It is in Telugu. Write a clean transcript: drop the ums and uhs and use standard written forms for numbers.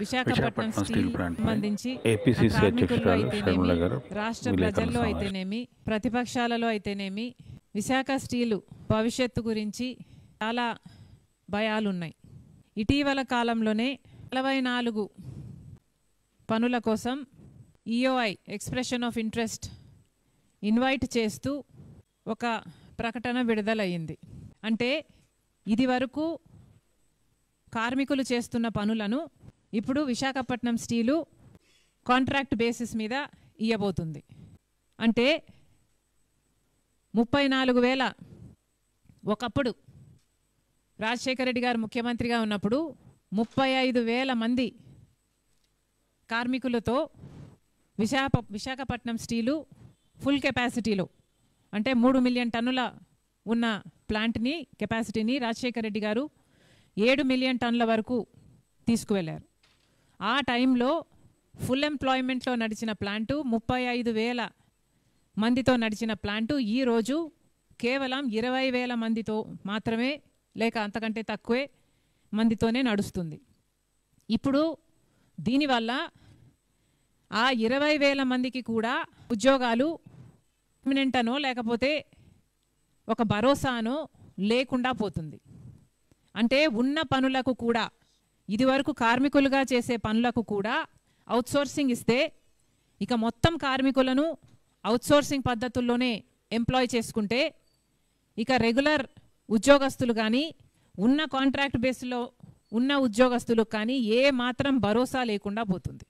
విశాఖపట్నం స్టీల్ సంబంధించి రాష్ట్ర ప్రజల్లో అయితేనేమి ప్రతిపక్షాలలో అయితేనేమి విశాఖ స్టీలు భవిష్యత్తు గురించి చాలా భయాలున్నాయి. ఇటీవల కాలంలోనే 44 పనుల కోసం EOI expression of interest invite చేస్తూ ఒక ప్రకటన విడుదలయ్యింది. అంటే ఇది వరకు కార్మికులు చేస్తున్న పనులను ఇప్పుడు విశాఖపట్నం స్టీలు కాంట్రాక్ట్ బేసిస్ మీద ఇయ్యబోతుంది. అంటే 34,000 ఒకప్పుడు రాజశేఖర రెడ్డి గారు ముఖ్యమంత్రిగా ఉన్నప్పుడు 35,000 మంది కార్మికులతో విశాఖపట్నం స్టీలు ఫుల్ కెపాసిటీలో అంటే 3 మిలియన్ టన్నుల ఉన్న ప్లాంట్ని కెపాసిటీని రాజశేఖర రెడ్డి గారు 7 మిలియన్ టన్నుల వరకు తీసుకువెళ్ళారు. ఆ టైంలో ఫుల్ ఎంప్లాయ్మెంట్లో నడిచిన ప్లాంటు 35,000 మందితో నడిచిన ప్లాంటు ఈరోజు కేవలం 20,000 మందితో మాత్రమే లేక అంతకంటే తక్కువే మందితోనే నడుస్తుంది. ఇప్పుడు దీనివల్ల ఆ 20,000 మందికి కూడా ఉద్యోగాలు పర్మనెంటనో లేకపోతే ఒక భరోసానో లేకుండా పోతుంది. అంటే ఉన్న పనులకు కూడా ఇదివరకు కార్మికులుగా చేసే పనులకు కూడా అవుట్సోర్సింగ్ ఇస్తే ఇక మొత్తం కార్మికులను అవుట్సోర్సింగ్ పద్ధతుల్లోనే ఎంప్లాయ్ చేసుకుంటే ఇక రెగ్యులర్ ఉద్యోగస్తులు కానీ ఉన్న కాంట్రాక్ట్ బేస్లో ఉన్న ఉద్యోగస్తులకు కానీ ఏ మాత్రం భరోసా లేకుండా పోతుంది.